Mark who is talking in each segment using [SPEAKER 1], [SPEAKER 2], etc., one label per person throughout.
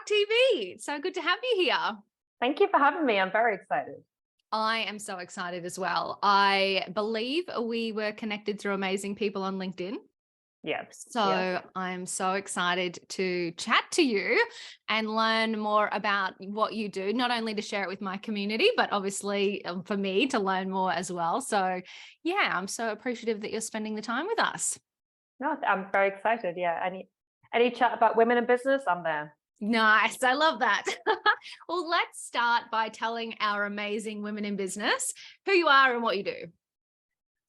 [SPEAKER 1] TV. It's so good to have you here.
[SPEAKER 2] Thank you for having me. I'm very excited.
[SPEAKER 1] I am so excited as well. I believe we were connected through amazing people on LinkedIn.
[SPEAKER 2] Yep.
[SPEAKER 1] So I'm so excited to chat to you and learn more about what you do, not only to share it with my community, but obviously for me to learn more as well. So yeah, I'm so appreciative that you're spending the time with us.
[SPEAKER 2] No, I'm very excited. Yeah. Any chat about women in business? I'm there.
[SPEAKER 1] Nice. I love that. Well, let's start by telling our amazing women in business who you are and what you do.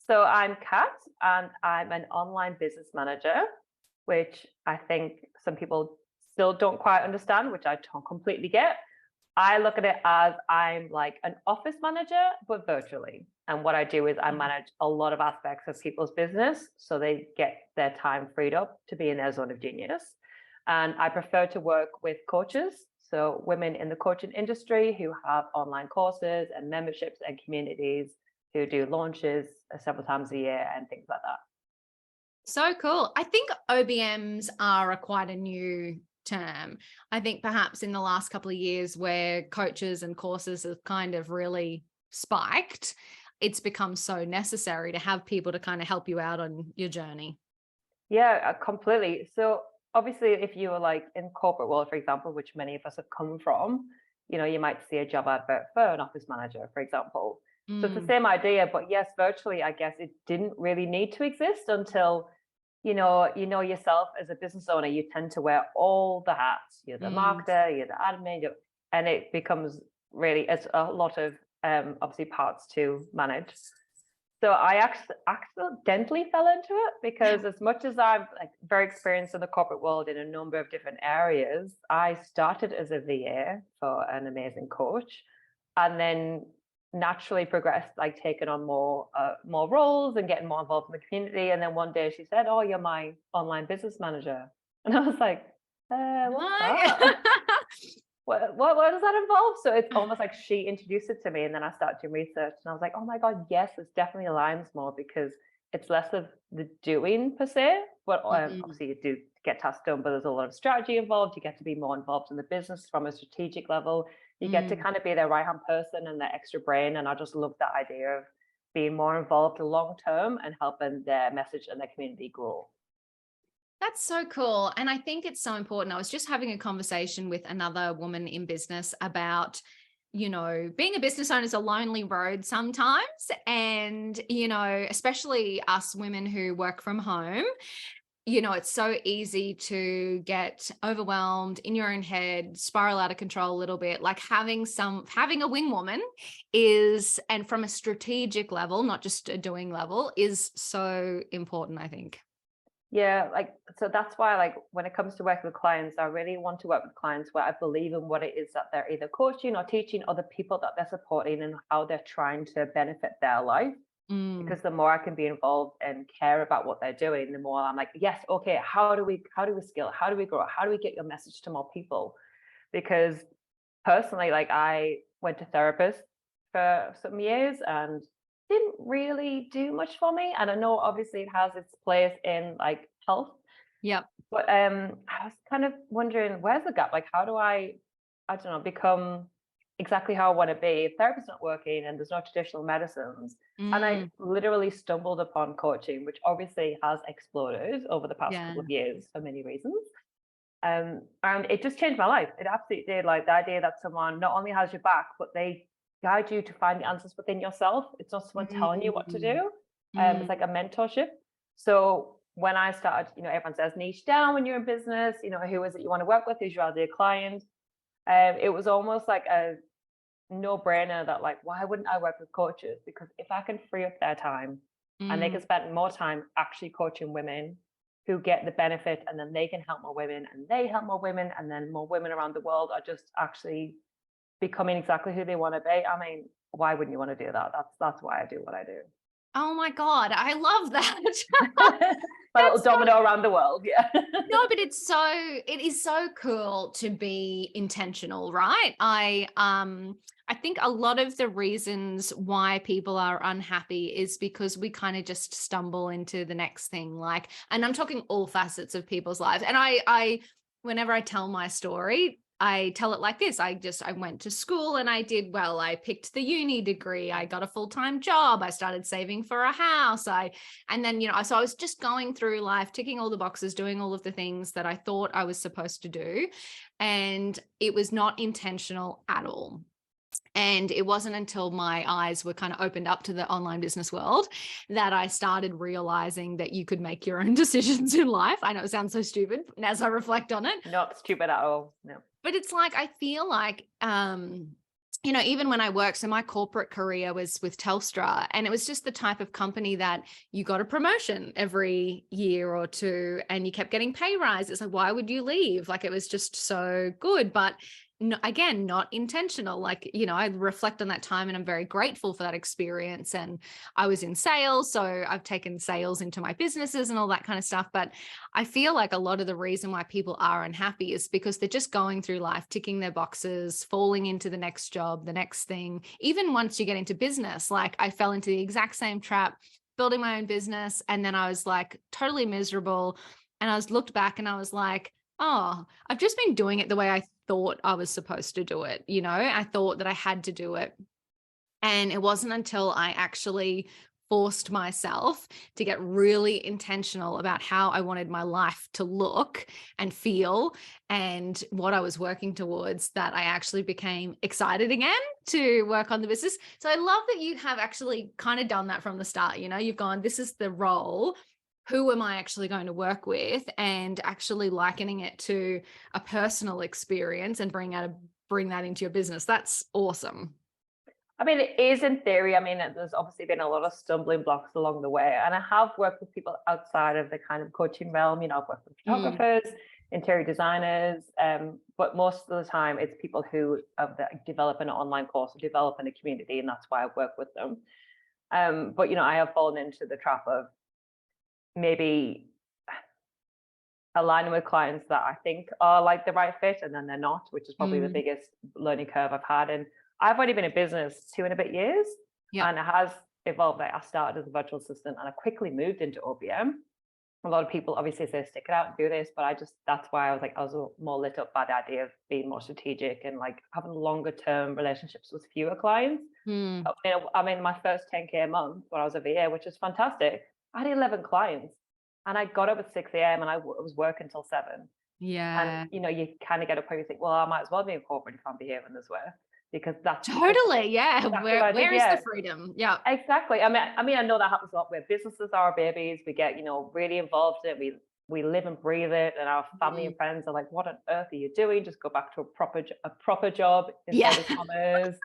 [SPEAKER 2] So I'm Kat, and I'm an online business manager, which I think some people still don't quite understand, which I don't completely get. I look at it as I'm like an office manager, but virtually. And what I do is I manage a lot of aspects of people's business so they get their time freed up to be in their zone of genius. And I prefer to work with coaches, so women in the coaching industry who have online courses and memberships and communities who do launches several times a year and things like that.
[SPEAKER 1] So cool. I think OBMs are quite a new term. I think perhaps in the last couple of years where coaches and courses have kind of really spiked, it's become so necessary to have people to kind of help you out on your journey.
[SPEAKER 2] Yeah, completely. So obviously, if you were like in corporate world, for example, which many of us have come from, you might see a job advert for an office manager, for example. So it's the same idea, but yes, virtually, I guess it didn't really need to exist until, you know yourself as a business owner, you tend to wear all the hats. You're the marketer, you're the admin, and it becomes really, it's a lot of obviously parts to manage. So I accidentally fell into it because as much as I'm like very experienced in the corporate world in a number of different areas, I started as a VA for an amazing coach, and then naturally progressed, like taking on more roles and getting more involved in the community. And then one day she said, "Oh, you're my online business manager," and I was like, "What's that?" What does that involve? So it's almost like she introduced it to me, and then I started doing research, and I was like, oh my God, yes, this definitely aligns more because it's less of the doing per se, but obviously you do get tasks done, but there's a lot of strategy involved. You get to be more involved in the business from a strategic level. You get to kind of be their right-hand person and their extra brain. And I just love that idea of being more involved long term and helping their message and their community grow.
[SPEAKER 1] That's so cool. And I think it's so important. I was just having a conversation with another woman in business about, being a business owner is a lonely road sometimes. And, especially us women who work from home, it's so easy to get overwhelmed in your own head, spiral out of control a little bit. Like having a wing woman and from a strategic level, not just a doing level, is so important, I think.
[SPEAKER 2] Yeah, so that's why, when it comes to working with clients, I really want to work with clients where I believe in what it is that they're either coaching or teaching, or the people that they're supporting and how they're trying to benefit their life. Because the more I can be involved and care about what they're doing, the more I'm like, yes, okay, how do we scale? How do we grow? How do we get your message to more people? Because personally, I went to therapists for some years and didn't really do much for me. And I know obviously it has its place in health.
[SPEAKER 1] Yep.
[SPEAKER 2] But I was kind of wondering, where's the gap? How do I don't know, become exactly how I want to be? If therapy's not working and there's no traditional medicines. And I literally stumbled upon coaching, which obviously has exploded over the past couple of years for many reasons. And it just changed my life. It absolutely did. Like the idea that someone not only has your back, but they guide you to find the answers within yourself. It's not someone telling you what to do. It's like a mentorship. So when I started, everyone says niche down when you're in business, who is it you want to work with? Who's your ideal client? It was almost like a no-brainer that why wouldn't I work with coaches? Because if I can free up their time and they can spend more time actually coaching women who get the benefit, and then they can help more women and they help more women, and then more women around the world are just actually becoming exactly who they want to be. I mean, why wouldn't you want to do that? That's why I do what I do.
[SPEAKER 1] Oh my God, I love that.
[SPEAKER 2] My little domino around the world. Yeah.
[SPEAKER 1] No, but it is so cool to be intentional, right? I think a lot of the reasons why people are unhappy is because we kind of just stumble into the next thing. And I'm talking all facets of people's lives. And I whenever I tell my story, I tell it like this. I went to school and I did well. I picked the uni degree. I got a full-time job. I started saving for a house. And then, so I was just going through life, ticking all the boxes, doing all of the things that I thought I was supposed to do. And it was not intentional at all. And it wasn't until my eyes were kind of opened up to the online business world that I started realizing that you could make your own decisions in life. I know it sounds so stupid as I reflect on it.
[SPEAKER 2] Not stupid at all. No.
[SPEAKER 1] But it's like, I feel like, even when I worked, so my corporate career was with Telstra, and it was just the type of company that you got a promotion every year or two and you kept getting pay rises. Like, why would you leave? Like, it was just so good. But no, again, not intentional. Like, I reflect on that time and I'm very grateful for that experience. And I was in sales, so I've taken sales into my businesses and all that kind of stuff. But I feel like a lot of the reason why people are unhappy is because they're just going through life, ticking their boxes, falling into the next job, the next thing. Even once you get into business, like I fell into the exact same trap, building my own business. And then I was like totally miserable. And I was looked back and I was like, oh, I've just been doing it the way I thought I was supposed to do it. I thought that I had to do it. And it wasn't until I actually forced myself to get really intentional about how I wanted my life to look and feel and what I was working towards that I actually became excited again to work on the business. So I love that you have actually kind of done that from the start. You've gone, this is the role. Who am I actually going to work with, and actually likening it to a personal experience and bring that into your business. That's awesome.
[SPEAKER 2] I mean, it is in theory. I mean, there's obviously been a lot of stumbling blocks along the way. And I have worked with people outside of the kind of coaching realm. I've worked with photographers, interior designers, but most of the time it's people who develop an online course or develop in a community, and that's why I work with them. But, I have fallen into the trap of maybe aligning with clients that I think are like the right fit, and then they're not, which is probably the biggest learning curve I've had. And I've only been in business 2.5 years, and it has evolved. Like, I started as a virtual assistant and I quickly moved into OBM. A lot of people obviously say stick it out and do this, but that's why I was more lit up by the idea of being more strategic and like having longer term relationships with fewer clients. I mean, my first 10K a month when I was a VA, which is fantastic, I had 11 clients. And I got up at 6 a.m. and I was working till 7.
[SPEAKER 1] Yeah.
[SPEAKER 2] And, you kind of get a point where you think, well, I might as well be in corporate if I'm behaving this way, because that's
[SPEAKER 1] totally. Yeah.
[SPEAKER 2] Exactly
[SPEAKER 1] Where is the freedom? Yeah.
[SPEAKER 2] Exactly. I mean, I know that happens a lot where businesses are our babies. We get, really involved in it. We live and breathe it. And our family and friends are like, what on earth are you doing? Just go back to a proper job instead of commerce.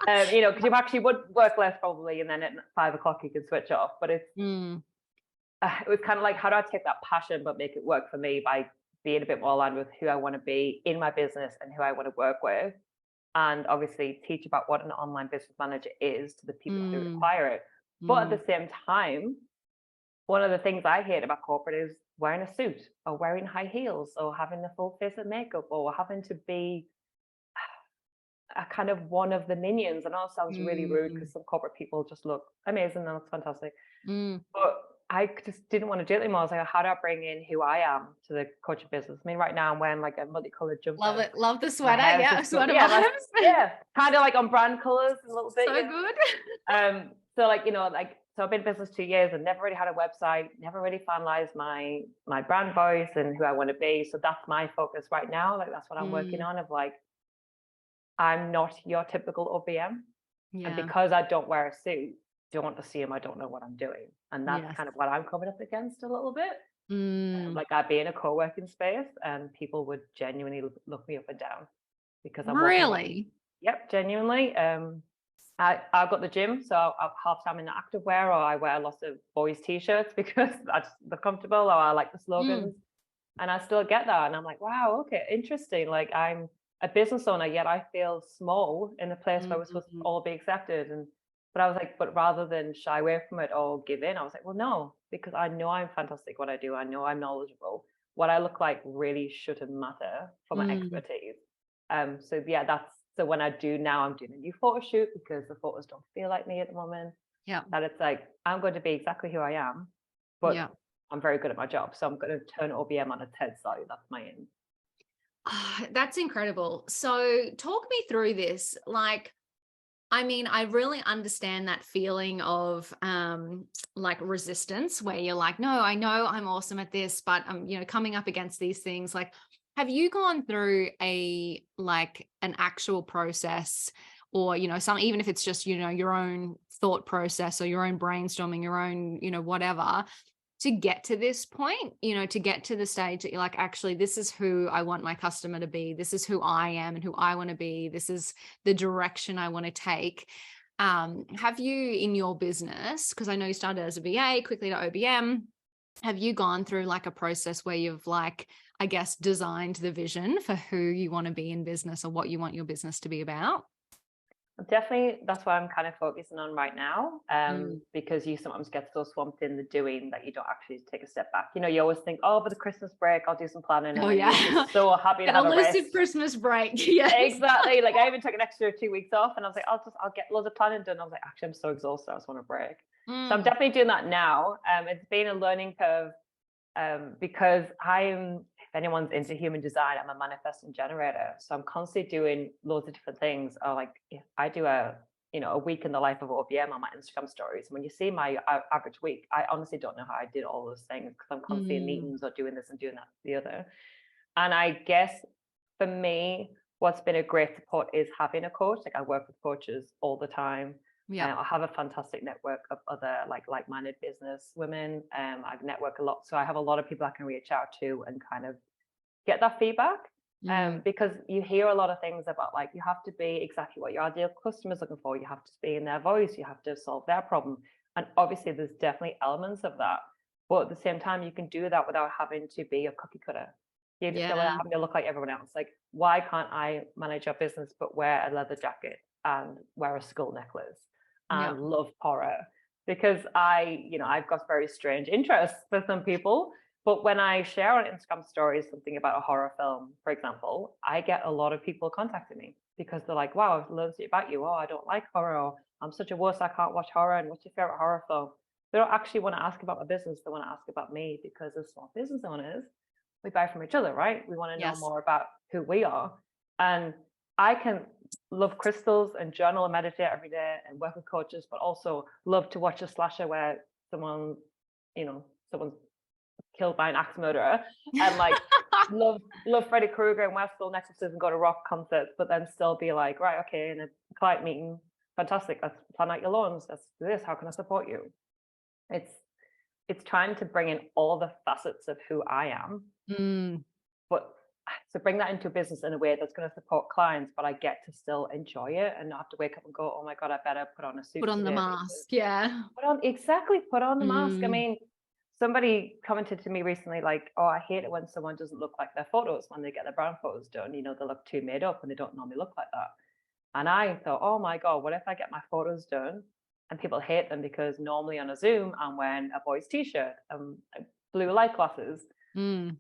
[SPEAKER 2] Because you actually would work less probably. And then at 5 o'clock you can switch off. But it's, it was kind of like, how do I take that passion but make it work for me by being a bit more aligned with who I want to be in my business and who I want to work with, and obviously teach about what an online business manager is to the people who require it. But at the same time, one of the things I hate about corporate is wearing a suit or wearing high heels or having the full face of makeup or having to be a kind of one of the minions. I know it sounds really rude because some corporate people just look amazing and looks fantastic. But I just didn't want to do it anymore. I was like, how do I bring in who I am to the coaching business? I mean, right now I'm wearing like a multicolored jumper.
[SPEAKER 1] Love it. Love the sweater. Yeah, sweater vibes.
[SPEAKER 2] Kind of like on brand colors a little bit.
[SPEAKER 1] So good.
[SPEAKER 2] So I've been in business 2 years and never really had a website, never really finalized my brand voice and who I want to be. So that's my focus right now. Like, that's what I'm working on, of like, I'm not your typical OBM. And because I don't wear a suit, don't assume I don't know what I'm doing. And that's kind of what I'm coming up against a little bit. Like, I'd be in a co-working space and people would genuinely look me up and down because I'm
[SPEAKER 1] really.
[SPEAKER 2] Yep, genuinely. I've got the gym, so I'll half time in the active wear, or I wear lots of boys t-shirts because they're comfortable, or I like the slogans. And I still get that. And I'm like, wow, okay, interesting. Like, I'm a business owner, yet I feel small in a place where we're supposed to all be accepted. But I was like, but rather than shy away from it or give in, I was like, well, no, because I know I'm fantastic what I do. I know I'm knowledgeable. What I look like really shouldn't matter for my expertise. So when I do now, I'm doing a new photo shoot because the photos don't feel like me at the moment.
[SPEAKER 1] Yeah.
[SPEAKER 2] That it's like, I'm going to be exactly who I am, but I'm very good at my job. So I'm going to turn OBM on its head slightly. That's my aim.
[SPEAKER 1] That's incredible. So talk me through this. Like, I mean, I really understand that feeling of like resistance where you're like, no, I know I'm awesome at this, but I'm, coming up against these things. Like, have you gone through an actual process or, some, even if it's just, your own thought process or your own brainstorming, your own, whatever, to get to this point, to get to the stage that you're like, actually, this is who I want my customer to be. This is who I am and who I want to be. This is the direction I want to take. Have you in your business, because I know you started as a VA, quickly to OBM, have you gone through like a process where you've like, I guess, designed the vision for who you want to be in business or what you want your business to be about?
[SPEAKER 2] Definitely, that's what I'm kind of focusing on right now,
[SPEAKER 1] Mm.
[SPEAKER 2] because you sometimes get so swamped in the doing that you don't actually take a step back. You always think, oh, for the Christmas break, I'll do some planning, and
[SPEAKER 1] Oh
[SPEAKER 2] then you're
[SPEAKER 1] yeah.
[SPEAKER 2] just so happy to
[SPEAKER 1] An
[SPEAKER 2] have a
[SPEAKER 1] elusive
[SPEAKER 2] rest.
[SPEAKER 1] Christmas break. Yes.
[SPEAKER 2] Exactly. Like I even took an extra 2 weeks off, and I was like, I'll get loads of planning done. I was like, actually, I'm so exhausted. I just want a break. So I'm
[SPEAKER 1] Mm.
[SPEAKER 2] definitely doing that now. It's been a learning curve, because if anyone's into human design, I'm a manifesting generator. So I'm constantly doing loads of different things. Or like if I do a week in the life of OBM on my Instagram stories. And when you see my average week, I honestly don't know how I did all those things because I'm constantly in
[SPEAKER 1] Mm.
[SPEAKER 2] meetings or doing this and doing that, the other. And I guess for me, what's been a great support is having a coach. Like I work with coaches all the time.
[SPEAKER 1] Yep.
[SPEAKER 2] I have a fantastic network of other like-minded business women. I network a lot, so I have a lot of people I can reach out to and kind of get that feedback.
[SPEAKER 1] Mm.
[SPEAKER 2] Because you hear a lot of things about like you have to be exactly what your ideal customer's looking for. You have to be in their voice. You have to solve their problem, and obviously there's definitely elements of that. But at the same time, you can do that without having to be a cookie cutter. Without
[SPEAKER 1] Yeah.
[SPEAKER 2] having to look like everyone else. Like, why can't I manage a business but wear a leather jacket and wear a skull necklace
[SPEAKER 1] Yep.
[SPEAKER 2] and love horror? Because I've got very strange interests for some people. But when I share on Instagram stories something about a horror film, for example, I get a lot of people contacting me because they're like, wow, I've learned about you. Oh, I don't like horror. Or I'm such a wuss, I can't watch horror. And what's your favorite horror film? They don't actually want to ask about my business. They want to ask about me because as small business owners, we buy from each other, right? We want to know
[SPEAKER 1] Yes.
[SPEAKER 2] more about who we are. And I can love crystals and journal and meditate every day and work with coaches, but also love to watch a slasher where someone, someone's killed by an axe murderer, and like love Freddy Krueger and wear skull necklaces and go to rock concerts, but then still be like, right, okay, in a client meeting, fantastic, let's plan out your lawns, let's do this, how can I support you? It's it's trying to bring in all the facets of who I am,
[SPEAKER 1] Mm.
[SPEAKER 2] but to bring that into a business in a way that's going to support clients, but I get to still enjoy it and not have to wake up and go, oh my God, I better put on a
[SPEAKER 1] Put
[SPEAKER 2] suit
[SPEAKER 1] on the
[SPEAKER 2] today because
[SPEAKER 1] mask. Yeah.
[SPEAKER 2] put on the mask. I
[SPEAKER 1] Mm.
[SPEAKER 2] mean, somebody commented to me recently, like, oh, I hate it when someone doesn't look like their photos when they get their brand photos done. They look too made up and they don't normally look like that. And I thought, oh my God, what if I get my photos done and people hate them because normally on a Zoom, I'm wearing a boy's t-shirt and blue light glasses.
[SPEAKER 1] Mm.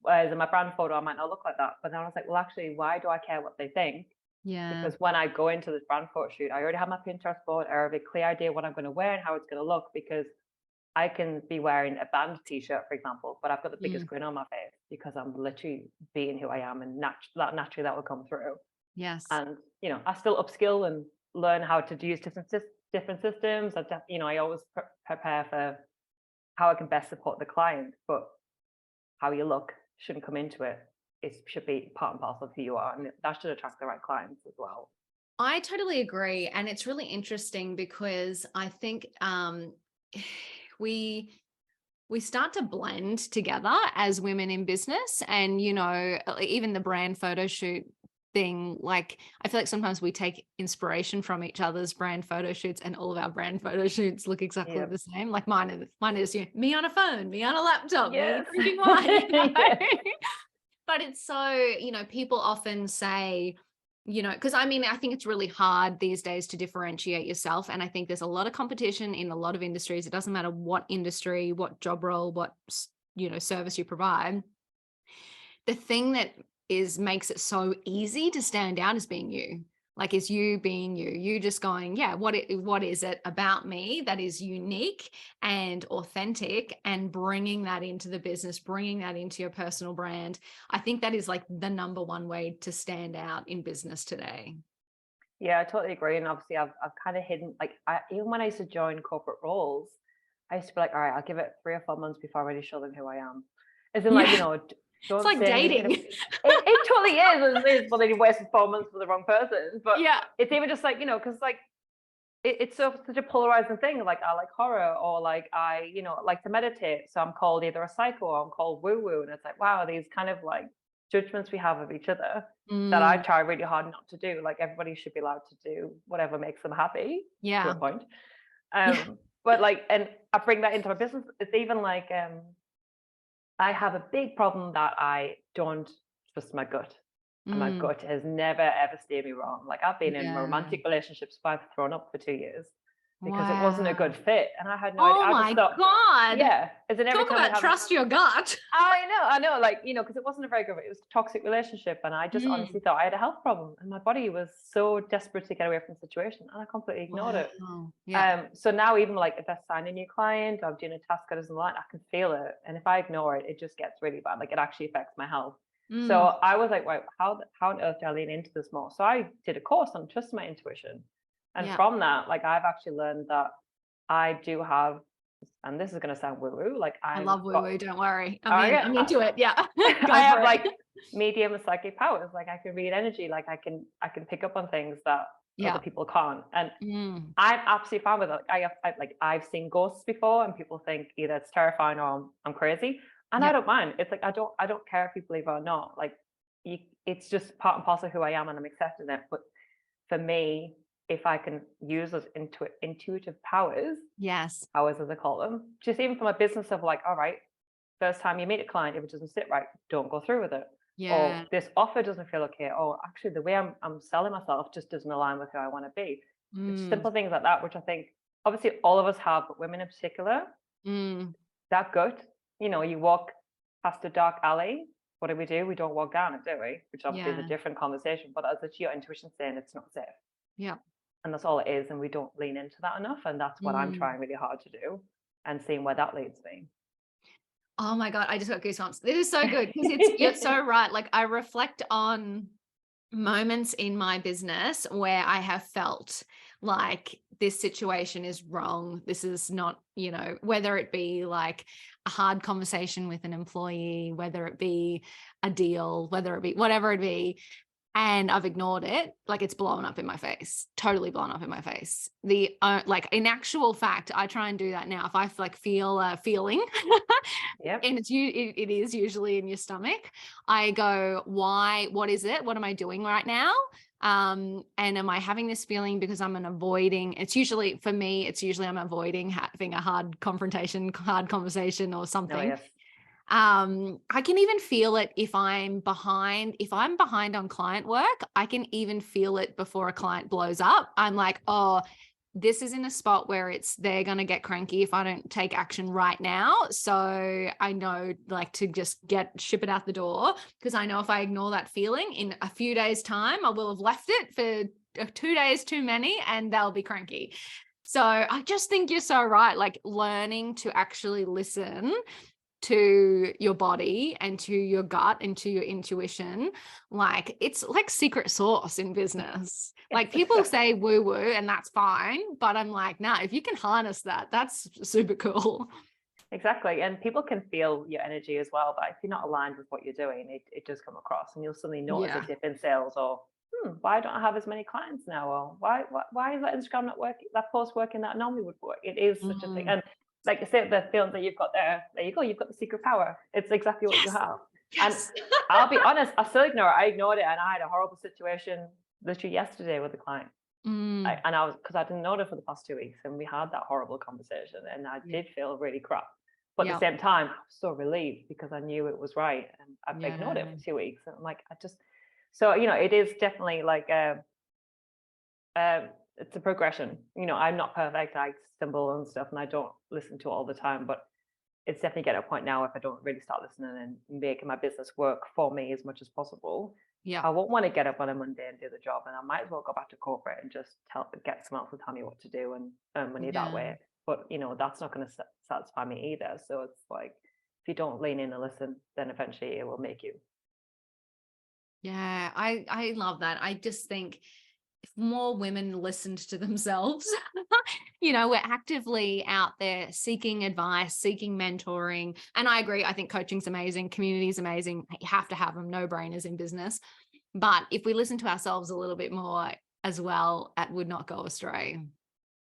[SPEAKER 2] Whereas in my brand photo, I might not look like that. But then I was like, well, actually, why do I care what they think?
[SPEAKER 1] Yeah.
[SPEAKER 2] Because when I go into this brand photo shoot, I already have my Pinterest board. I have a clear idea what I'm going to wear and how it's going to look because I can be wearing a band t-shirt, for example, but I've got the biggest
[SPEAKER 1] Mm.
[SPEAKER 2] grin on my face because I'm literally being who I am, and naturally that will come through.
[SPEAKER 1] Yes.
[SPEAKER 2] And I still upskill and learn how to use different systems. I always prepare for how I can best support the client, but how you look shouldn't come into it. It should be part and parcel of who you are, and that should attract the right clients as well.
[SPEAKER 1] I totally agree. And it's really interesting because I think we we start to blend together as women in business. And, even the brand photo shoot thing, like I feel like sometimes we take inspiration from each other's brand photo shoots and all of our brand photo shoots look exactly
[SPEAKER 2] Yeah.
[SPEAKER 1] the same. Like mine is me on a phone, me on a laptop, me
[SPEAKER 2] Yes.
[SPEAKER 1] drinking wine.
[SPEAKER 2] Yeah.
[SPEAKER 1] But it's so, people often say, because I mean, I think it's really hard these days to differentiate yourself. And I think there's a lot of competition in a lot of industries. It doesn't matter what industry, what job role, what, service you provide. The thing that makes it so easy to stand out is being you. Like, it's you being you just going, yeah, what is it about me that is unique and authentic, and bringing that into the business, bringing that into your personal brand. I think that is like the number one way to stand out in business today.
[SPEAKER 2] Yeah, I totally agree. And obviously, I've kind of hidden, like, even when I used to join corporate roles, I used to be like, all right, I'll give it 3 or 4 months before I really show them who I am. As in, like,
[SPEAKER 1] Yeah. It's
[SPEAKER 2] don't
[SPEAKER 1] like
[SPEAKER 2] say anything.
[SPEAKER 1] dating.
[SPEAKER 2] It totally is. It is, but then you wasted 4 months for the wrong person. But
[SPEAKER 1] Yeah.
[SPEAKER 2] it's even just like, because like it's such a polarizing thing. Like, I like horror, or like like to meditate. So I'm called either a psycho or I'm called woo woo. And it's like, wow, these kind of like judgments we have of each other that I
[SPEAKER 1] Mm,
[SPEAKER 2] try really hard not to do. Like, everybody should be allowed to do whatever makes them happy to a
[SPEAKER 1] yeah.
[SPEAKER 2] point.
[SPEAKER 1] Yeah.
[SPEAKER 2] But like, and I bring that into my business. It's even like, I have a big problem that I don't trust my gut. And my
[SPEAKER 1] Mm,
[SPEAKER 2] gut has never ever steered me wrong. Like, I've been in
[SPEAKER 1] yeah.
[SPEAKER 2] romantic relationships where I've thrown up for 2 years because it wasn't a
[SPEAKER 1] Wow.
[SPEAKER 2] good fit. And I had no idea.
[SPEAKER 1] Oh
[SPEAKER 2] I just
[SPEAKER 1] my
[SPEAKER 2] thought,
[SPEAKER 1] God.
[SPEAKER 2] yeah, as in every
[SPEAKER 1] Talk
[SPEAKER 2] time we
[SPEAKER 1] about
[SPEAKER 2] have a
[SPEAKER 1] trust your gut.
[SPEAKER 2] I know, like, because it wasn't a very good, it was a toxic relationship. And I just honestly
[SPEAKER 1] Mm,
[SPEAKER 2] thought I had a health problem. And my body was so desperate to get away from the situation. And I completely ignored it.
[SPEAKER 1] wow. Yeah.
[SPEAKER 2] So now, even like if I sign a new client or I'm doing a task I doesn't like, I can feel it. And if I ignore it, it just gets really bad. Like, it actually affects my health. So
[SPEAKER 1] Mm,
[SPEAKER 2] I was like, "Wait, how on earth do I lean into this more?" So I did a course on trust my intuition. And
[SPEAKER 1] yeah.
[SPEAKER 2] from that, like, I've actually learned that I do have, and this is going to sound woo woo, like,
[SPEAKER 1] I
[SPEAKER 2] I've
[SPEAKER 1] love woo
[SPEAKER 2] got,
[SPEAKER 1] woo. Don't worry. I'm in.
[SPEAKER 2] I,
[SPEAKER 1] I'm into it. Yeah.
[SPEAKER 2] I
[SPEAKER 1] Go for
[SPEAKER 2] have
[SPEAKER 1] it.
[SPEAKER 2] like medium and psychic powers. Like, I can read energy. Like, I can pick up on things that other
[SPEAKER 1] Yeah.
[SPEAKER 2] people can't. And
[SPEAKER 1] Mm,
[SPEAKER 2] I'm absolutely fine with it. I've seen ghosts before, and people think either it's terrifying or I'm crazy, and I
[SPEAKER 1] yeah.
[SPEAKER 2] don't mind. It's like, I don't care if people believe it or not. Like, it's just part and parcel of who I am, and I'm accepting it. But for me, if I can use those intuitive
[SPEAKER 1] Yes.
[SPEAKER 2] powers as I call them, just even from a business of like, all right, first time you meet a client, if it doesn't sit right, don't go through with it. Or
[SPEAKER 1] Yeah.
[SPEAKER 2] this offer doesn't feel okay. Or actually, the way I'm selling myself just doesn't align with who I want to be. It's
[SPEAKER 1] Mm,
[SPEAKER 2] simple things like that, which I think obviously all of us have, but women in particular,
[SPEAKER 1] mm,
[SPEAKER 2] that gut, you walk past a dark alley. What do? We don't walk down it, do we? Which obviously is a
[SPEAKER 1] yeah.
[SPEAKER 2] different conversation, but that's your intuition saying it's not safe.
[SPEAKER 1] Yeah.
[SPEAKER 2] And that's all it is. And we don't lean into that enough. And that's what I'm
[SPEAKER 1] Mm.
[SPEAKER 2] trying really hard to do, and seeing where that leads me.
[SPEAKER 1] Oh my God. I just got goosebumps. This is so good because you're so right. Like, I reflect on moments in my business where I have felt like this situation is wrong. This is not, whether it be like a hard conversation with an employee, whether it be a deal, whether it be whatever it be. And I've ignored it. Like, it's blown up in my face, totally blown up in my face. Like, in actual fact, I try and do that now. If I like feel a feeling
[SPEAKER 2] Yep.
[SPEAKER 1] and it is usually in your stomach, I go, why, what is it? What am I doing right now? And am I having this feeling because it's usually for me, I'm avoiding having a hard confrontation, hard conversation or
[SPEAKER 2] No,
[SPEAKER 1] something.
[SPEAKER 2] yes.
[SPEAKER 1] I can even feel it if I'm behind on client work. I can even feel it before a client blows up. I'm like, oh, this is in a spot where they're going to get cranky if I don't take action right now. So I know, like, to just ship it out the door, because I know if I ignore that feeling in a few days time, I will have left it for 2 days too many and they'll be cranky. So I just think you're so right. Like, learning to actually listen to your body and to your gut and to your intuition. Like, it's like secret sauce in business. Like, people
[SPEAKER 2] Yes.
[SPEAKER 1] say woo woo and that's fine, but I'm like, nah, if you can harness that, that's super cool.
[SPEAKER 2] Exactly. And people can feel your energy as well. But if you're not aligned with what you're doing, it does come across, and you'll suddenly notice a
[SPEAKER 1] Yeah.
[SPEAKER 2] dip in sales, or why don't I have as many clients now? Or why is that Instagram not working, that post working that normally would work? It is such a thing.
[SPEAKER 1] Mm.
[SPEAKER 2] And like I said, the feelings that you've got there you go, you've got the secret power. It's exactly what you
[SPEAKER 1] Yes.
[SPEAKER 2] have. And
[SPEAKER 1] Yes.
[SPEAKER 2] I'll be honest, I still ignore it. I ignored it, and I had a horrible situation literally yesterday with a client.
[SPEAKER 1] Mm.
[SPEAKER 2] And I was, because I didn't know her for the past 2 weeks, and we had that horrible conversation, and I
[SPEAKER 1] Yeah.
[SPEAKER 2] did feel really crap. But at the
[SPEAKER 1] Yeah.
[SPEAKER 2] same time, I was so relieved because I knew it was right, and I ignored it
[SPEAKER 1] Yeah.
[SPEAKER 2] for 2 weeks. And I'm like, so it is definitely like it's a progression. I'm not perfect. I stumble and stuff, and I don't listen to it all the time. But it's definitely getting a point now, if I don't really start listening and making my business work for me as much as possible,
[SPEAKER 1] Yeah.
[SPEAKER 2] I won't want to get up on a Monday and do the job, and I might as well go back to corporate and just get someone else to tell me what to do and earn money that
[SPEAKER 1] Yeah.
[SPEAKER 2] way. But that's not going to satisfy me either. So it's like, if you don't lean in and listen, then eventually it will make you.
[SPEAKER 1] Yeah. I love that. I just think if more women listened to themselves, we're actively out there seeking advice, seeking mentoring. And I agree. I think coaching's amazing. Community is amazing. You have to have them, no brainers in business. But if we listen to ourselves a little bit more as well, it would not go astray.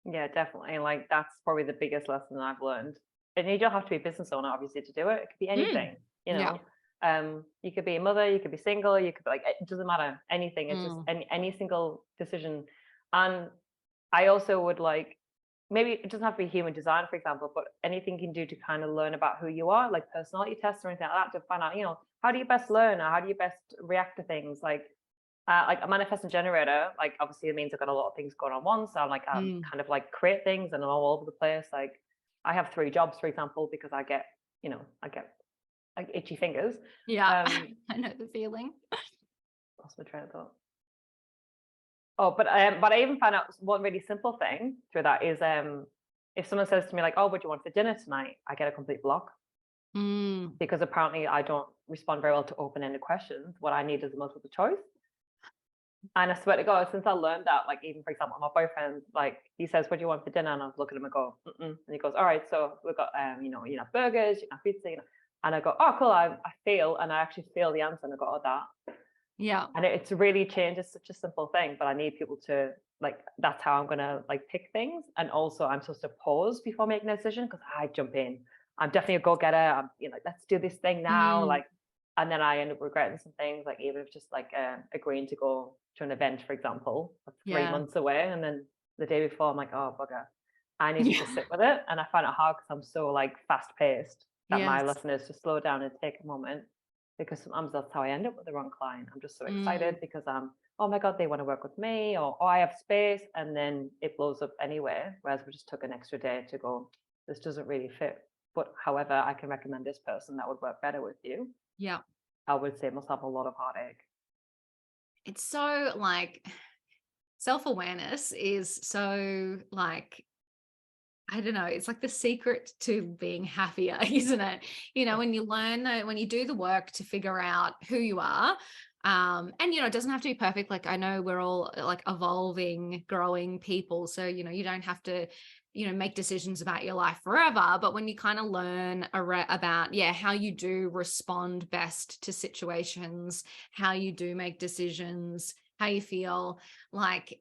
[SPEAKER 2] Yeah, definitely. Like that's probably the biggest lesson I've learned. And you don't have to be a business owner, obviously, to do it. It could be
[SPEAKER 1] Mm.
[SPEAKER 2] anything, you
[SPEAKER 1] Yeah.
[SPEAKER 2] know. You could be a mother, you could be single, you could be like, it doesn't matter, anything. It's just
[SPEAKER 1] Mm.
[SPEAKER 2] any single decision. And I also would like, maybe it doesn't have to be human design, for example, but anything you can do to kind of learn about who you are, like personality tests or anything like that, to find out, how do you best learn, or how do you best react to things? Like a manifesting generator, like obviously it means I've got a lot of things going on once. So I'm like,
[SPEAKER 1] Mm.
[SPEAKER 2] kind of like create things and I'm all over the place. Like I have 3 jobs, for example, because I get like itchy fingers.
[SPEAKER 1] Yeah.
[SPEAKER 2] Um,
[SPEAKER 1] I know the feeling.
[SPEAKER 2] lost my train of thought. Oh, but I even found out one really simple thing through that is if someone says to me like, oh, what do you want for dinner tonight? I get a complete block
[SPEAKER 1] Mm.
[SPEAKER 2] because apparently I don't respond very well to open-ended questions. What I need is a multiple choice. And I swear to God, since I learned that, like even for example, my boyfriend, like he says, "What do you want for dinner?" And I was looking at him and go, mm-mm. And he goes, "All right, so we've got, burgers, pizza, And I go, "Oh, cool." I feel, and I actually feel the answer, and I go, "Oh, that."
[SPEAKER 1] Yeah.
[SPEAKER 2] And it's really changed. It's such a simple thing, but I need people to like. That's how I'm gonna like pick things, and also I'm supposed to pause before making a decision because I jump in. I'm definitely a go-getter. I'm, like, let's do this thing now,
[SPEAKER 1] Mm.
[SPEAKER 2] like, and then I end up regretting some things, like even if just like agreeing to go to an event, for example, that's three
[SPEAKER 1] Yeah.
[SPEAKER 2] months away, and then the day before, I'm like, oh bugger, I need to
[SPEAKER 1] Yeah.
[SPEAKER 2] just sit with it, and I find it hard because I'm so like fast-paced that my
[SPEAKER 1] Yes.
[SPEAKER 2] lesson is to slow down and take a moment because sometimes that's how I end up with the wrong client. I'm just so
[SPEAKER 1] Mm.
[SPEAKER 2] excited because I'm, oh my God, they want to work with me, or oh, I have space, and then it blows up anyway. Whereas we just took an extra day to go, this doesn't really fit. But however, I can recommend this person that would work better with you.
[SPEAKER 1] Yeah.
[SPEAKER 2] I would say must have a lot of heartache.
[SPEAKER 1] It's so like self-awareness is so like I don't know, it's like the secret to being happier, isn't it? When you learn, when you do the work to figure out who you are, and it doesn't have to be perfect. Like I know we're all like evolving, growing people, so you don't have to, make decisions about your life forever. But when you kind of learn about, yeah, how you do respond best to situations, how you do make decisions, how you feel, like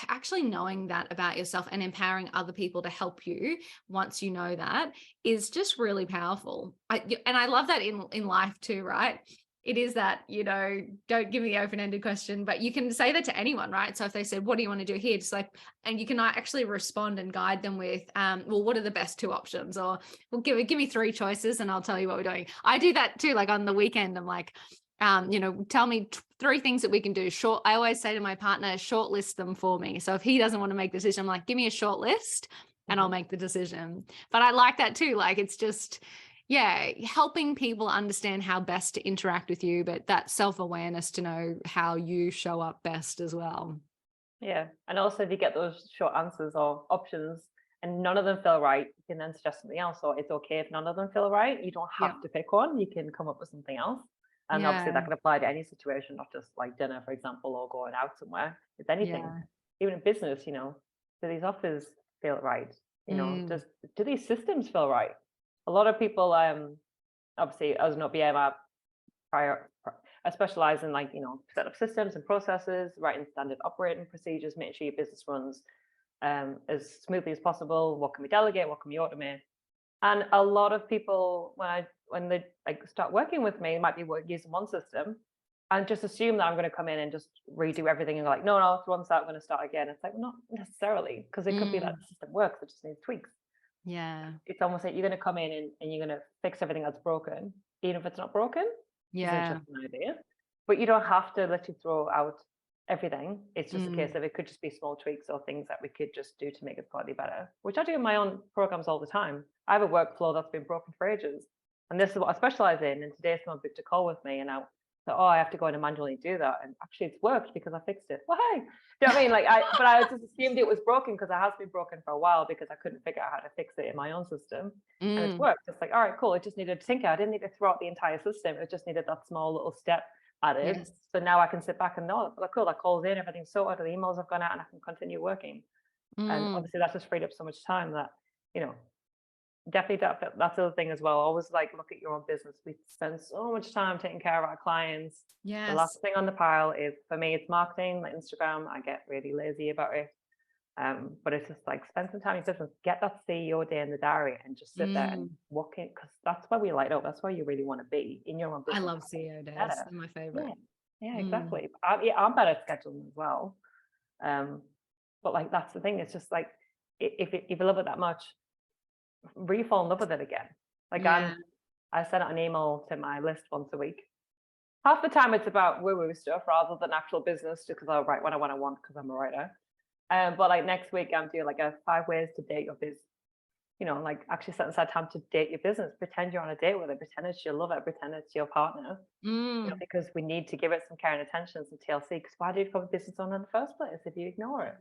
[SPEAKER 1] actually knowing that about yourself and empowering other people to help you once you know that is just really powerful. And I love that in life too, right? It is that, don't give me the open-ended question, but you can say that to anyone, right? So if they said, what do you want to do here? Just like, and you can actually respond and guide them with, well, what are the best 2 options? Or well, give me 3 choices and I'll tell you what we're doing. I do that too. Like on the weekend, I'm like, tell me 3 things that we can do. Short. I always say to my partner, short list them for me. So if he doesn't want to make the decision, I'm like, give me a short list and I'll
[SPEAKER 2] Mhm.
[SPEAKER 1] make the decision. But I like that too. Like it's just, yeah, helping people understand how best to interact with you, but that self-awareness to know how you show up best as well.
[SPEAKER 2] Yeah. And also, if you get those short answers or options and none of them feel right, you can then suggest something else. Or it's okay if none of them feel right. You don't
[SPEAKER 1] Yeah.
[SPEAKER 2] have to pick one. You can come up with something else. And obviously,
[SPEAKER 1] Yeah.
[SPEAKER 2] that can apply to any situation, not just like dinner, for example, or going out somewhere. It's anything.
[SPEAKER 1] Yeah.
[SPEAKER 2] Even in business, do these offers feel right?
[SPEAKER 1] Mm.
[SPEAKER 2] Do these systems feel right? A lot of people, obviously, as an OBM, prior I specialize in, like, set up systems and processes, writing standard operating procedures, making sure your business runs as smoothly as possible. What can we delegate? What can we automate? And a lot of people, when they like start working with me, might be using one system and just assume that I'm going to come in and just redo everything and go like, no, no, once that, I'm going to start again. It's like, well, not necessarily, because it could be that
[SPEAKER 1] Mm.
[SPEAKER 2] the system works, it just needs tweaks.
[SPEAKER 1] Yeah.
[SPEAKER 2] It's almost like you're going to come in and you're going to fix everything that's broken, even if it's not broken. It's an
[SPEAKER 1] Yeah.
[SPEAKER 2] interesting idea, but you don't have to let you throw out everything. It's just a case
[SPEAKER 1] Mm.
[SPEAKER 2] of it could just be small tweaks or things that we could just do to make it slightly better, which I do in my own programs all the time. I have a workflow that's been broken for ages, and this is what I specialize in. And today someone booked a call with me, and So, oh, I have to go in and manually do that. And actually it's worked because I fixed it. Well, hey, do you know what I mean? Like but I just assumed it was broken because it has been broken for a while because I couldn't figure out how to fix it in my own system. And it's
[SPEAKER 1] Mm,
[SPEAKER 2] worked. It's like, all right, cool. It just needed to tinker. I didn't need to throw out the entire system. It just needed that small little step added.
[SPEAKER 1] yes.
[SPEAKER 2] So now I can sit back and know, like, cool, that call's in, everything's sorted, the emails have gone out and I can continue working. And
[SPEAKER 1] Mm,
[SPEAKER 2] obviously that's just freed up so much time that, you know, definitely that's the other thing as well. Always like look at your own business. We spend so much time taking care of our clients. The
[SPEAKER 1] yes.
[SPEAKER 2] last thing on the pile is for me, it's marketing, like Instagram. I get really lazy about it. But it's just like spend some time in business, get that CEO day in the diary and just sit there and
[SPEAKER 1] Mm,
[SPEAKER 2] walk in because that's where we light up. That's where you really want to be in your own
[SPEAKER 1] I
[SPEAKER 2] business.
[SPEAKER 1] love CEO days.
[SPEAKER 2] Better.
[SPEAKER 1] They're my
[SPEAKER 2] Yeah.
[SPEAKER 1] favorite.
[SPEAKER 2] Yeah,
[SPEAKER 1] Mm,
[SPEAKER 2] exactly. Yeah, I'm better at scheduling as well. Um, but like that's the thing. It's just like if you love it that much, really fall in love with it again. Like
[SPEAKER 1] yeah.
[SPEAKER 2] I send out an email to my list once a week. Half the time it's about woo-woo stuff rather than actual business, just because I'll write what I want because I'm a writer. But like next week I'm doing like a 5 ways to date your biz. You know, like actually set aside time to date your business. Pretend you're on a date with it. Pretend it's your lover. Pretend it's your partner. You know,
[SPEAKER 1] Mm.
[SPEAKER 2] because we need to give it some care and attention, some TLC. Because why do you become a business owner in the first place if you ignore it?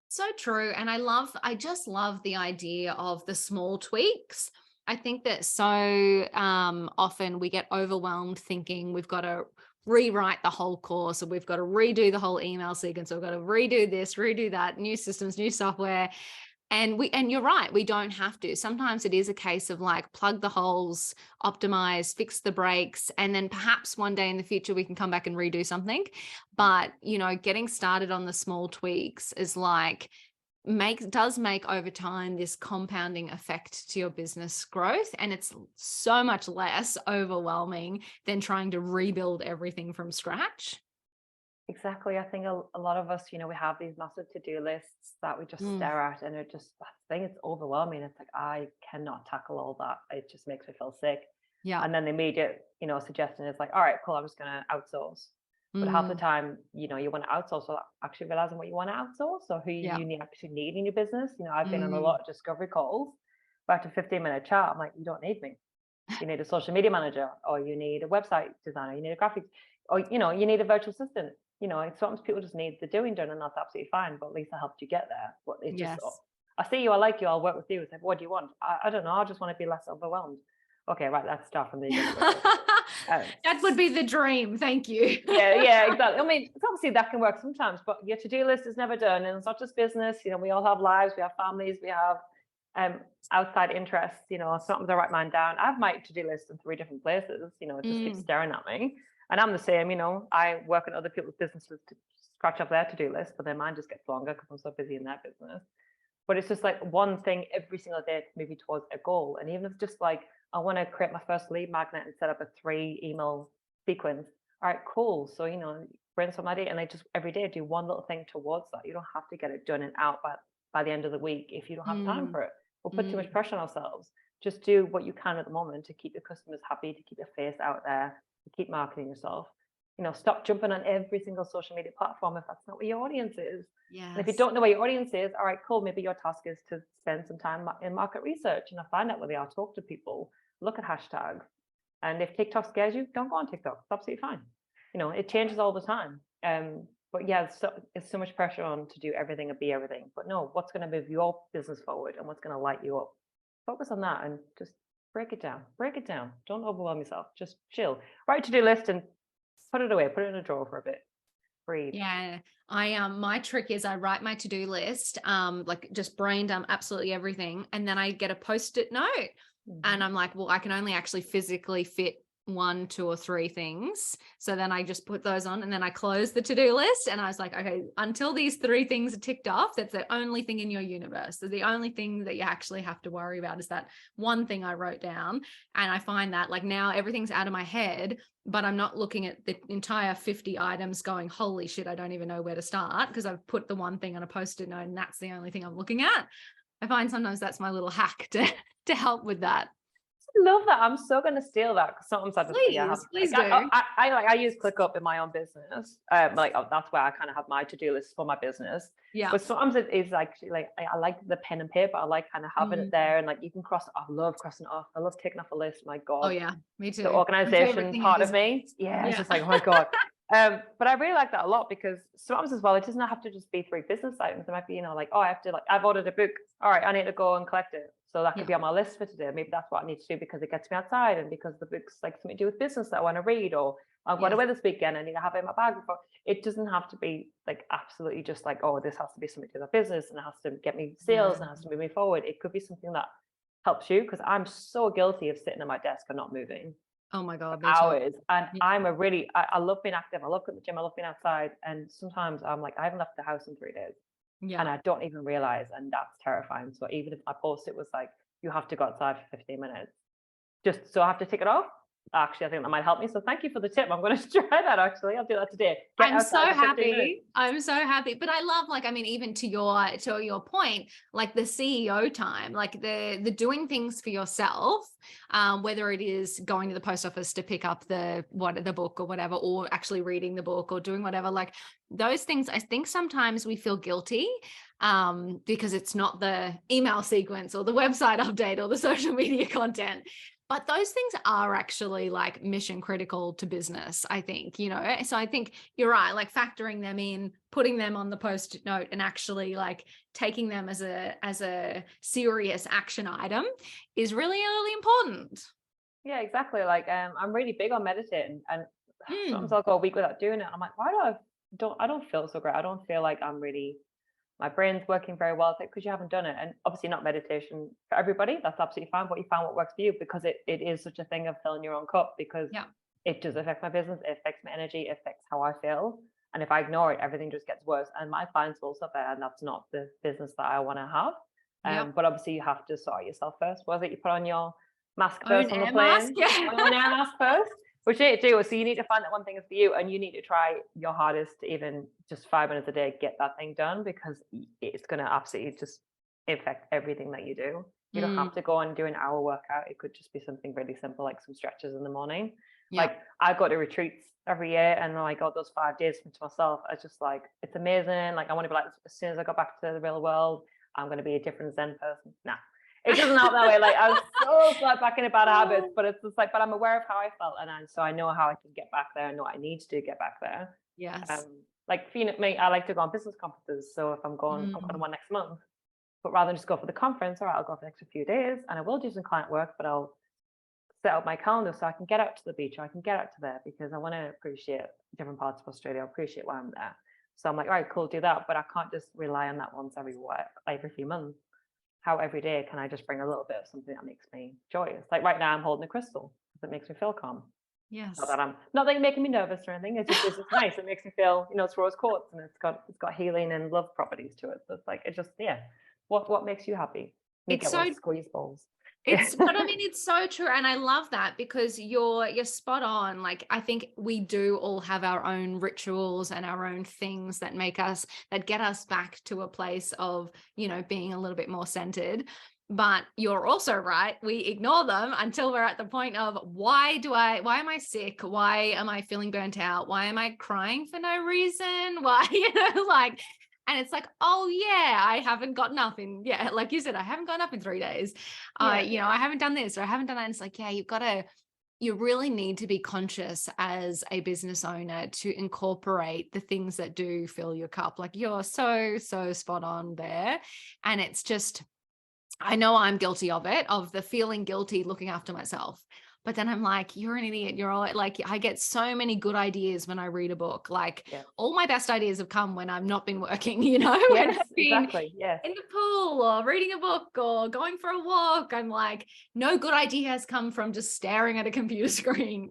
[SPEAKER 1] So true. And I just love the idea of the small tweaks. I think that so often we get overwhelmed thinking we've got to rewrite the whole course or we've got to redo the whole email sequence or we've got to redo this, redo that, new systems, new software. And you're right, we don't have to. Sometimes it is a case of like plug the holes, optimize, fix the breaks, and then perhaps one day in the future we can come back and redo something. But, getting started on the small tweaks is like does make over time this compounding effect to your business growth, and it's so much less overwhelming than trying to rebuild everything from scratch.
[SPEAKER 2] Exactly. I think a lot of us, we have these massive to-do lists that we just
[SPEAKER 1] Mm,
[SPEAKER 2] stare at, and that's the thing, it's overwhelming. It's like, I cannot tackle all that. It just makes me feel sick.
[SPEAKER 1] yeah.
[SPEAKER 2] And then the immediate, suggestion is like, all right, cool, I'm just going to outsource. But half the
[SPEAKER 1] Mm,
[SPEAKER 2] time, you want to outsource without actually realizing what you want to outsource or who
[SPEAKER 1] yeah.
[SPEAKER 2] actually need in your business. I've been on a
[SPEAKER 1] Mm,
[SPEAKER 2] lot of discovery calls, but after a 15-minute chat, I'm like, you don't need me. You need a social media manager, or you need a website designer, you need a graphics, or you need a virtual assistant. Sometimes people just need the doing done, and that's absolutely fine. But at least I helped you get there. But it's just, oh,
[SPEAKER 1] yes.
[SPEAKER 2] I see you, I like you, I'll work with you. It's like, what do you want? I don't know. I just want to be less overwhelmed. Okay, right. Let's start from the beginning with it. Um,
[SPEAKER 1] That would be the dream. Thank you.
[SPEAKER 2] yeah, yeah, exactly. I mean, it's obviously that can work sometimes, but your to-do list is never done, and it's not just business. We all have lives, we have families, we have um outside interests. Sometimes I write mine down. I have my to-do list in 3 different places. It just keeps
[SPEAKER 1] Mm,
[SPEAKER 2] staring at me, and I'm the same. I work on other people's businesses to scratch off their to-do list, but then mine just gets longer because I'm so busy in their business. But it's just like one thing every single day to move you towards a goal. And even if it's just like, I want to create my first lead magnet and set up a 3 email sequence. All right, cool. So, brainstorm idea, and I just every day do one little thing towards that. You don't have to get it done and out by the end of the week if you don't have time
[SPEAKER 1] mm,
[SPEAKER 2] for it. We'll put too much
[SPEAKER 1] mm.
[SPEAKER 2] pressure on ourselves. Just do what you can at the moment to keep your customers happy, to keep your face out there, to keep marketing yourself. Stop jumping on every single social media platform if that's not what your audience is. And if you
[SPEAKER 1] Yes.
[SPEAKER 2] don't know what your audience is, all right, cool. Maybe your task is to spend some time in market research, find out where they are, talk to people, look at hashtags. And if TikTok scares you, don't go on TikTok. It's absolutely fine. It changes all the time. But yeah, it's so much pressure on to do everything and be everything. But no, what's going to move your business forward and what's going to light you up? Focus on that and just break it down. Break it down. Don't overwhelm yourself. Just chill. Write a to-do list and put it away. Put it in a drawer for a bit. Breathe.
[SPEAKER 1] Yeah. My trick is I write my to-do list, like just brain dump absolutely everything. And then I get a post-it note and
[SPEAKER 2] Mhm.
[SPEAKER 1] I'm like, well, I can only actually physically fit 1, 2, or 3 things. So then I just put those on and then I close the to-do list. And I was like, okay, until these 3 things are ticked off, that's the only thing in your universe. So the only thing that you actually have to worry about is that one thing I wrote down. And I find that like now everything's out of my head, but I'm not looking at the entire 50 items going, holy shit, I don't even know where to start because I've put the one thing on a post-it note and that's the only thing I'm looking at. I find sometimes that's my little hack to help with that.
[SPEAKER 2] love that. I'm so gonna steal that because sometimes I just yeah have
[SPEAKER 1] Please
[SPEAKER 2] like
[SPEAKER 1] do.
[SPEAKER 2] I use ClickUp in my own business. Like that's where I kind of have my to-do list for my business.
[SPEAKER 1] Yeah.
[SPEAKER 2] But sometimes it is actually like I like the pen and paper. I like kind of having it
[SPEAKER 1] Mm.
[SPEAKER 2] there and like you can cross. I love crossing it off. I love taking off a list. My
[SPEAKER 1] Oh
[SPEAKER 2] God,
[SPEAKER 1] yeah, me
[SPEAKER 2] the
[SPEAKER 1] too. My favorite
[SPEAKER 2] organization
[SPEAKER 1] thing in
[SPEAKER 2] part of
[SPEAKER 1] business.
[SPEAKER 2] me, yeah, it's
[SPEAKER 1] Yeah.
[SPEAKER 2] just like oh my God. But I really like that a lot because sometimes as well, it doesn't have to just be 3 business items. It might be, like, oh, I have to like, I've ordered a book. All right, I need to go and collect it. So that could
[SPEAKER 1] Yeah.
[SPEAKER 2] be on my list for today. Maybe that's what I need to do because it gets me outside and because the book's like something to do with business that I want to read or I'm going
[SPEAKER 1] Yeah.
[SPEAKER 2] away this weekend. I need to have it in my bag before. It doesn't have to be like absolutely just like, oh, this has to be something to do with business and it has to get me sales and it has to move me forward. It could be something that helps you because I'm so guilty of sitting at my desk and not moving
[SPEAKER 1] Oh my
[SPEAKER 2] for
[SPEAKER 1] God, me too.
[SPEAKER 2] hours. And
[SPEAKER 1] Yeah.
[SPEAKER 2] I'm a really, I love being active. I love going to the gym. I love being outside. And sometimes I'm like, I haven't left the house in 3 days
[SPEAKER 1] Yeah.
[SPEAKER 2] and I don't even realize. And that's terrifying. So even if my post it was like, you have to go outside for 15 minutes, just so I have to take it off. Actually, I think that might help me. So thank you for the tip. I'm going to try that actually. I'll do that today. Get
[SPEAKER 1] I'm so
[SPEAKER 2] outside for 15 minutes.
[SPEAKER 1] happy. I'm so happy. But I love, like, I mean, even to your point, like the CEO time, like the doing things for yourself, whether it is going to the post office to pick up the book or whatever, or actually reading the book or doing whatever, like those things, I think sometimes we feel guilty because it's not the email sequence or the website update or the social media content. But those things are actually like mission critical to business, I think, So I think you're right, like factoring them in, putting them on the post-it note and actually like taking them as a serious action item is really, really important.
[SPEAKER 2] Yeah, exactly. Like I'm really big on meditating and sometimes
[SPEAKER 1] Mm.
[SPEAKER 2] I'll go a week without doing it. I'm like, why do I don't feel so great. I don't feel like I'm really my brain's working very well. It's like because you haven't done it. And obviously not meditation for everybody. That's absolutely fine. But you find what works for you because it is such a thing of filling your own cup because
[SPEAKER 1] Yeah.
[SPEAKER 2] it does affect my business, it affects my energy, it affects how I feel. And if I ignore it, everything just gets worse. And my clients will suffer, and that's not the business that I want to have.
[SPEAKER 1] Yep.
[SPEAKER 2] But obviously you have to sort yourself first. Was it you put on your mask
[SPEAKER 1] Own
[SPEAKER 2] first on the
[SPEAKER 1] air mask.
[SPEAKER 2] plane?
[SPEAKER 1] Yeah.
[SPEAKER 2] On your air mask first? Which you need to do. So you need to find that one thing is for you, and you need to try your hardest to even just 5 minutes a day get that thing done because it's going to absolutely just affect everything that you do. You don't
[SPEAKER 1] Mm.
[SPEAKER 2] have to go and do an hour workout. It could just be something really simple, like some stretches in the morning.
[SPEAKER 1] Yeah.
[SPEAKER 2] Like I go to retreats every year, and I got those 5 days to myself. I just like it's amazing. Like I want to be like as soon as I go back to the real world, I'm going to be a different Zen person. Nah, it doesn't help that way. Like I was so flat back into bad habits, but it's just like, but I'm aware of how I felt, and so I know how I can get back there and know what I need to do to get back there.
[SPEAKER 1] Yes.
[SPEAKER 2] Like for me, I like to go on business conferences. So if I'm going to
[SPEAKER 1] Mm.
[SPEAKER 2] one next month. But rather than just go for the conference, all right, I'll go for the extra few days and I will do some client work, but I'll set up my calendar so I can get out to the beach or I can get out to there because I want to appreciate different parts of Australia. I appreciate why I'm there. So I'm like, all right, cool, do that. But I can't just rely on that once every few months. How every day can I just bring a little bit of something that makes me joyous? Like right now I'm holding a crystal because it makes me feel calm.
[SPEAKER 1] Yes.
[SPEAKER 2] Not that you're making me nervous or anything. It's just nice. It makes me feel, it's rose quartz and it's got healing and love properties to it. So it's like it just yeah. What makes you happy? You
[SPEAKER 1] It's
[SPEAKER 2] get
[SPEAKER 1] so
[SPEAKER 2] one squeeze balls. Yeah.
[SPEAKER 1] But I mean, it's so true. And I love that because you're spot on. Like, I think we do all have our own rituals and our own things that that get us back to a place of, being a little bit more centered. But you're also right. We ignore them until we're at the point of why am I sick? Why am I feeling burnt out? Why am I crying for no reason? Why, like, and it's like, oh yeah, I haven't gotten up in, yeah, like you said, I haven't gotten up in 3 days.
[SPEAKER 2] Yeah.
[SPEAKER 1] I haven't done this or I haven't done that. And it's like, yeah, you really need to be conscious as a business owner to incorporate the things that do fill your cup. Like you're so, so spot on there. And it's just, I know I'm guilty of it, of the feeling guilty looking after myself. But then I'm like, you're an idiot. You're all like, I get so many good ideas when I read a book. Like
[SPEAKER 2] Yeah.
[SPEAKER 1] all my best ideas have come when I've not been working, when
[SPEAKER 2] Yes,
[SPEAKER 1] I've been
[SPEAKER 2] exactly. Yes.
[SPEAKER 1] in the pool or reading a book or going for a walk. I'm like, no good idea has come from just staring at a computer screen.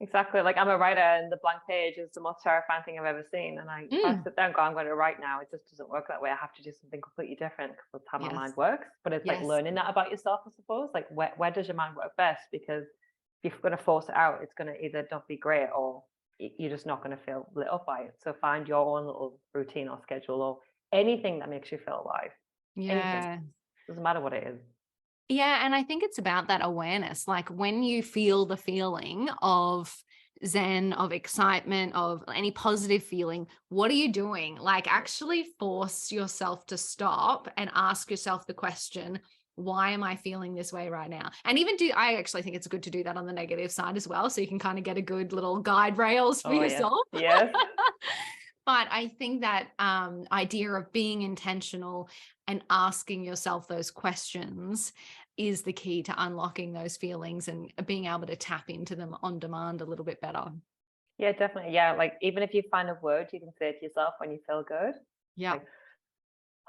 [SPEAKER 2] Exactly. Like I'm a writer and the blank page is the most terrifying thing I've ever seen. And if I
[SPEAKER 1] Mm.
[SPEAKER 2] sit there and go, I'm going to write now, it just doesn't work that way. I have to do something completely different because that's how my mind
[SPEAKER 1] Yes.
[SPEAKER 2] works. But it's like
[SPEAKER 1] Yes.
[SPEAKER 2] learning that about yourself, I suppose. Like where does your mind work best? Because if you're going to force it out, it's going to either not be great or you're just not going to feel lit up by it. So find your own little routine or schedule or anything that makes you feel alive. Anything.
[SPEAKER 1] Yeah.
[SPEAKER 2] Doesn't matter what it is.
[SPEAKER 1] Yeah, and I think it's about that awareness. Like when you feel the feeling of zen, of excitement, of any positive feeling, what are you doing? Like actually force yourself to stop and ask yourself the question, why am I feeling this way right now? And even I actually think it's good to do that on the negative side as well. So you can kind of get a good little guide rails for
[SPEAKER 2] Oh yeah.
[SPEAKER 1] yourself.
[SPEAKER 2] Yes.
[SPEAKER 1] But I think that idea of being intentional and asking yourself those questions is the key to unlocking those feelings and being able to tap into them on demand a little bit better.
[SPEAKER 2] Yeah, definitely. Yeah, like even if you find a word you can say to yourself when you feel good,
[SPEAKER 1] Yeah.
[SPEAKER 2] like,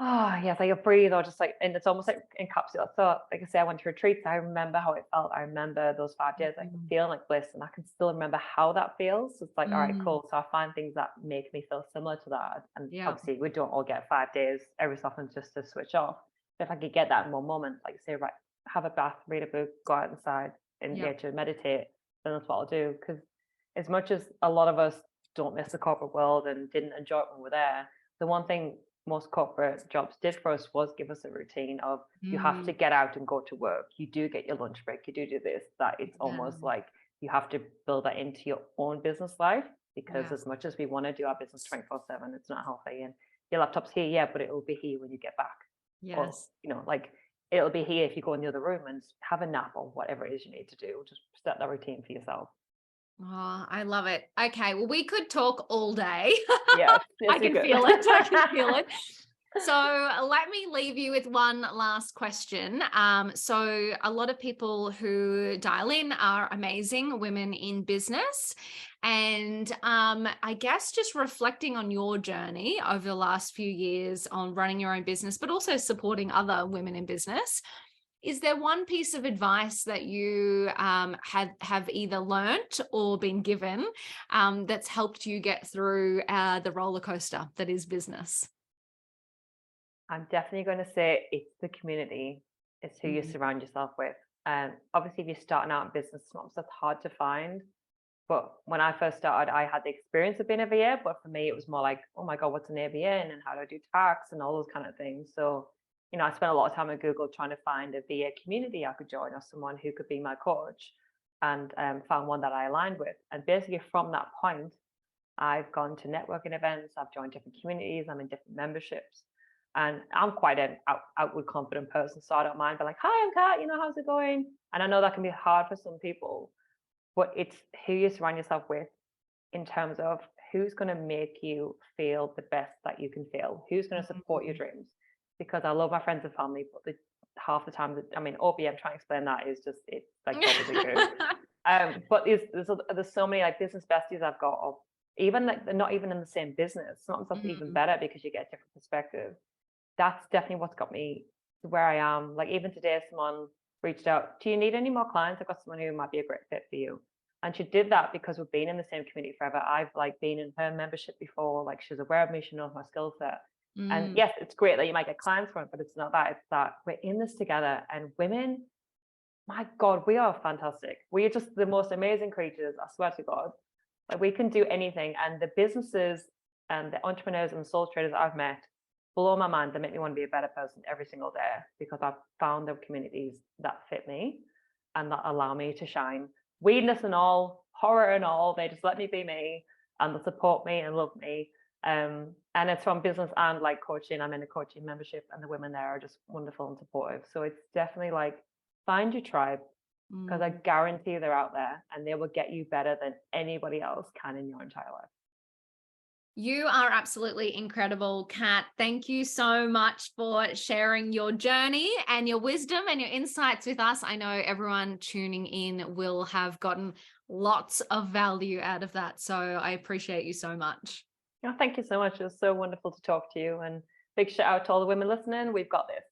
[SPEAKER 2] oh, yes, like a breathe or just like, and it's almost like encapsulated. So, like I say, I went to retreats. I remember how it felt. I remember those 5 days, like
[SPEAKER 1] Mm,
[SPEAKER 2] feeling like bliss, and I can still remember how that feels. So it's like, all right,
[SPEAKER 1] mm,
[SPEAKER 2] cool. So I find things that make me feel similar to that. And
[SPEAKER 1] yeah.
[SPEAKER 2] obviously, we don't all get 5 days every so often just to switch off. But if I could get that in one moment, like say, right, have a bath, read a book, go out inside, in
[SPEAKER 1] Yeah.
[SPEAKER 2] nature, meditate, then that's what I'll do. Because as much as a lot of us don't miss the corporate world and didn't enjoy it when we're there, the one thing most corporate jobs did for us was give us a routine of you have to
[SPEAKER 1] Mm,
[SPEAKER 2] get out and go to work. You do get your lunch break. You do this, that. It's
[SPEAKER 1] yeah.
[SPEAKER 2] almost like you have to build that into your own business life because
[SPEAKER 1] Yeah.
[SPEAKER 2] as much as we want to do our business 24/7, it's not healthy. And your laptop's here, yeah, but it will be here when you get back. Or,
[SPEAKER 1] Yes.
[SPEAKER 2] like it'll be here if you go in the other room and have a nap or whatever it is you need to do. Just set that routine for yourself.
[SPEAKER 1] Oh, I love it. Okay. Well, we could talk all day.
[SPEAKER 2] Yes, yes,
[SPEAKER 1] I
[SPEAKER 2] you
[SPEAKER 1] can
[SPEAKER 2] could.
[SPEAKER 1] feel it. I can feel it. So let me leave you with one last question. So a lot of people who dial in are amazing women in business. And I guess just reflecting on your journey over the last few years on running your own business, but also supporting other women in business. Is there one piece of advice that you have either learnt or been given that's helped you get through the roller coaster that is business?
[SPEAKER 2] I'm definitely going to say it's the community. It's who you
[SPEAKER 1] Mm,
[SPEAKER 2] surround yourself with. Obviously, if you're starting out in business, sometimes that's hard to find. But when I first started, I had the experience of being a VA, but for me, it was more like, oh my God, what's an ABN and how do I do tax and all those kind of things. So, I spent a lot of time on Google trying to find a VA community I could join or someone who could be my coach and found one that I aligned with. And basically, from that point, I've gone to networking events, I've joined different communities, I'm in different memberships. And I'm quite an outward confident person, so I don't mind. But like, hi, I'm Kat, how's it going? And I know that can be hard for some people, but it's who you surround yourself with in terms of who's going to make you feel the best that you can feel, who's going to support your
[SPEAKER 1] mm,
[SPEAKER 2] dreams. Because I love my friends and family, but half the time, I mean, OBM trying to explain that is just it's like gobbledygook. But there's so many like business besties I've got, of even like they're not even in the same business. Sometimes that's even
[SPEAKER 1] mm,
[SPEAKER 2] better because you get a different perspective. That's definitely what's got me to where I am. Like even today, someone reached out, do you need any more clients? I've got someone who might be a great fit for you. And she did that because we've been in the same community forever. I've like been in her membership before, like she's aware of me, she knows my skill set. And
[SPEAKER 1] mm.
[SPEAKER 2] yes, it's great that you might get clients from it, but it's not that. It's that we're in this together. And women, my God, we are fantastic. We are just the most amazing creatures. I swear to God. Like we can do anything. And the businesses and the entrepreneurs and soul traders I've met blow my mind. They make me want to be a better person every single day because I've found the communities that fit me and that allow me to shine. Weirdness and all, horror and all, they just let me be me and they support me and love me. And it's from business and like coaching. I'm in a coaching membership and the women there are just wonderful and supportive. So it's definitely like find your tribe because I
[SPEAKER 1] Mm.
[SPEAKER 2] guarantee they're out there and they will get you better than anybody else can in your entire life.
[SPEAKER 1] You are absolutely incredible, Kat. Thank you so much for sharing your journey and your wisdom and your insights with us. I know everyone tuning in will have gotten lots of value out of that. So I appreciate you so much.
[SPEAKER 2] Oh, thank you so much. It was so wonderful to talk to you and big shout out to all the women listening. We've got this.